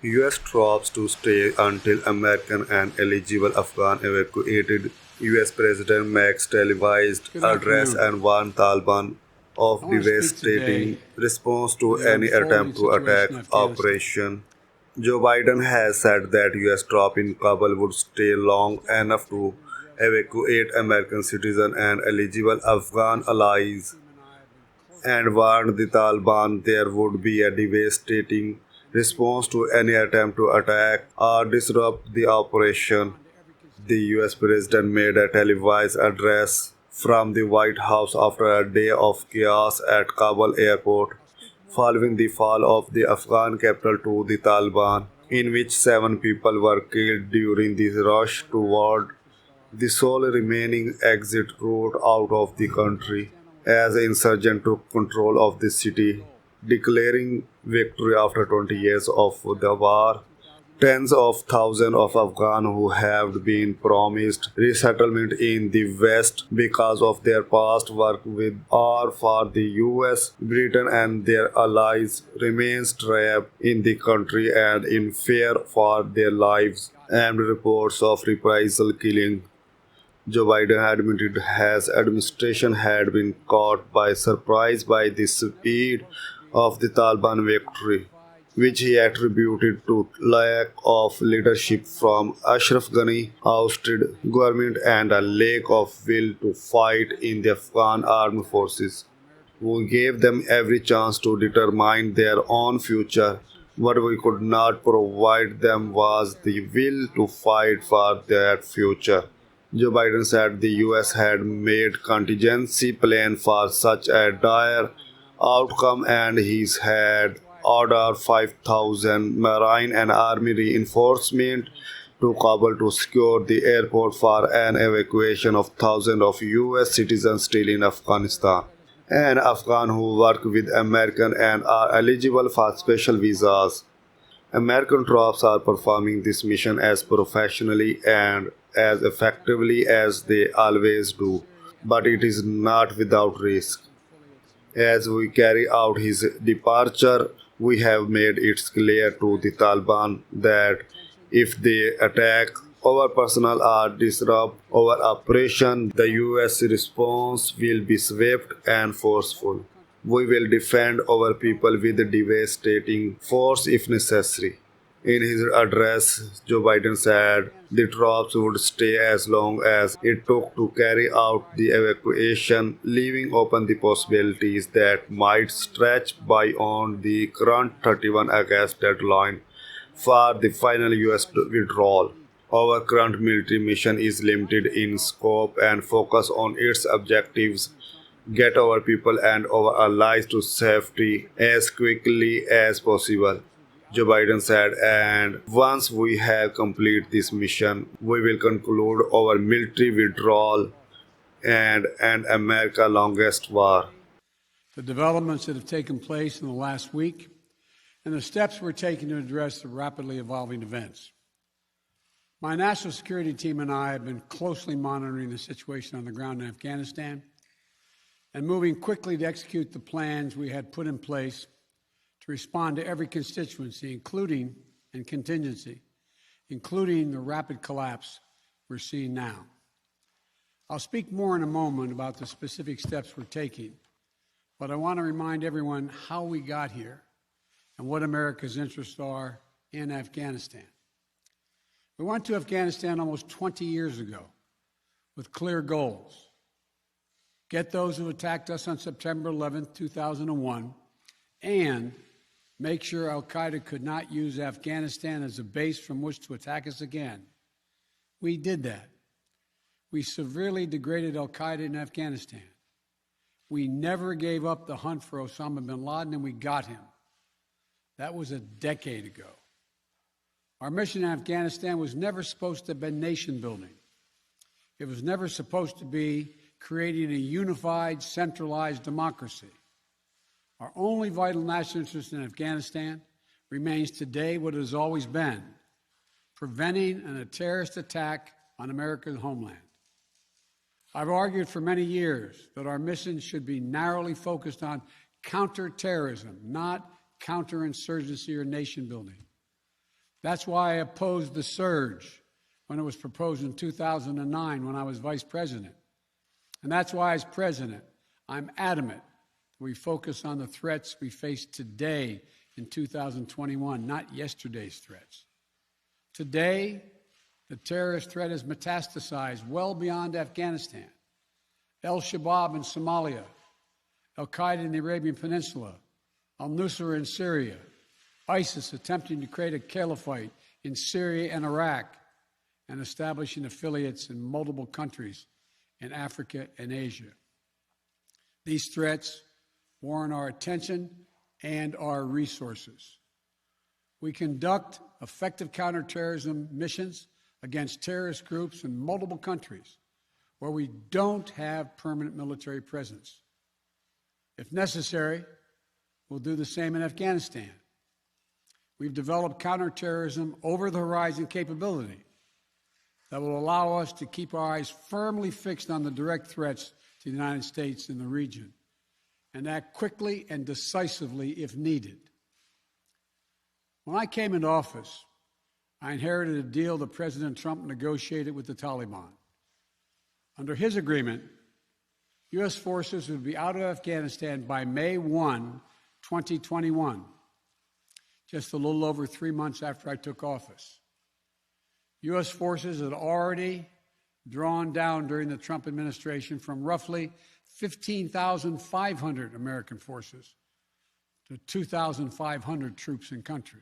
US troops to stay until American and eligible Afghan evacuated. US President makes televised Good address afternoon. and warned Taliban I of want to speak today devastating response to to the any unfolding attempt to attack situation in Afghanistan. Operation. Joe Biden has said that US troops in Kabul would stay long enough to evacuate American citizens and eligible Afghan allies and warned the Taliban there would be a devastating response to any attempt to attack or disrupt the operation. The US President made a televised address from the White House after a day of chaos at Kabul airport following the fall of the Afghan capital to the Taliban, in which 7 people were killed during the rush toward the sole remaining exit route out of the country, as insurgents took control of the city, declaring victory after 20 years of the war. Tens of thousands of Afghans who have been promised resettlement in the West because of their past work with or for the US, Britain, and their allies remain trapped in the country and in fear for their lives. And reports of reprisal killing Joe Biden admitted his administration had been caught by surprise by the speed of the Taliban victory, which he attributed to lack of leadership from Ashraf Ghani ousted government and a lack of will to fight in the Afghan armed forces, who gave them every chance to determine their own future. What we could not provide them was the will to fight for that future. Joe Biden said the US had made contingency plan for such a dire outcome and he's had ordered 5,000 Marine and Army reinforcement to Kabul to secure the airport for an evacuation of thousands of US citizens still in Afghanistan and Afghan who work with American and are eligible for special visas. American troops are performing this mission as professionally and as effectively as they always do, but it is not without risk. As we carry out his departure, we have made it clear to the Taliban that if they attack our personnel or disrupt our operation, the US response will be swift and forceful. We will defend our people with devastating force if necessary. In his address, Joe Biden said the troops would stay as long as it took to carry out the evacuation, leaving open the possibilities that might stretch beyond the current 31 August deadline for the final US withdrawal. Our current military mission is limited in scope and focus on its objectives get our people and our allies to safety as quickly as possible. Joe Biden said, and once we have completed this mission, we will conclude our military withdrawal and end America's longest war. The developments that have taken place in the last week and the steps we're taking to address the rapidly evolving events. My national security team and I have been closely monitoring the situation on the ground in Afghanistan and moving quickly to execute the plans we had put in place to respond to every constituency, including and contingency, including the rapid collapse we're seeing now. I'll speak more in a moment about the specific steps we're taking, but I want to remind everyone how we got here and what America's interests are in Afghanistan. We went to Afghanistan almost 20 years ago with clear goals. Get those who attacked us on September 11th, 2001, and make sure al-Qaeda could not use Afghanistan as a base from which to attack us again. We did that. We severely degraded al-Qaeda in Afghanistan. We never gave up the hunt for Osama bin Laden, and we got him. That was a decade ago. Our mission in Afghanistan was never supposed to have been nation building. It was never supposed to be creating a unified, centralized democracy. Our only vital national interest in Afghanistan remains today what it has always been, preventing a terrorist attack on America's homeland. I've argued for many years that our mission should be narrowly focused on counterterrorism, not counterinsurgency or nation building. That's why I opposed the surge when it was proposed in 2009 when I was vice president. And that's why, as president, I'm adamant that we focus on the threats we face today in 2021, not yesterday's threats. Today, the terrorist threat has metastasized well beyond Afghanistan. Al-Shabaab in Somalia, Al-Qaeda in the Arabian Peninsula, al-Nusra in Syria, ISIS attempting to create a caliphate in Syria and Iraq, and establishing affiliates in multiple countries in Africa and Asia. These threats warrant our attention and our resources. We conduct effective counterterrorism missions against terrorist groups in multiple countries where we don't have permanent military presence. If necessary, we'll do the same in Afghanistan. We've developed counterterrorism over-the-horizon capability that will allow us to keep our eyes firmly fixed on the direct threats to the United States and the region, and act quickly and decisively if needed. When I came into office, I inherited a deal that President Trump negotiated with the Taliban. Under his agreement, U.S. forces would be out of Afghanistan by May 1, 2021, just a little over 3 months after I took office. U.S. forces had already drawn down during the Trump administration from roughly 15,500 American forces to 2,500 troops in country.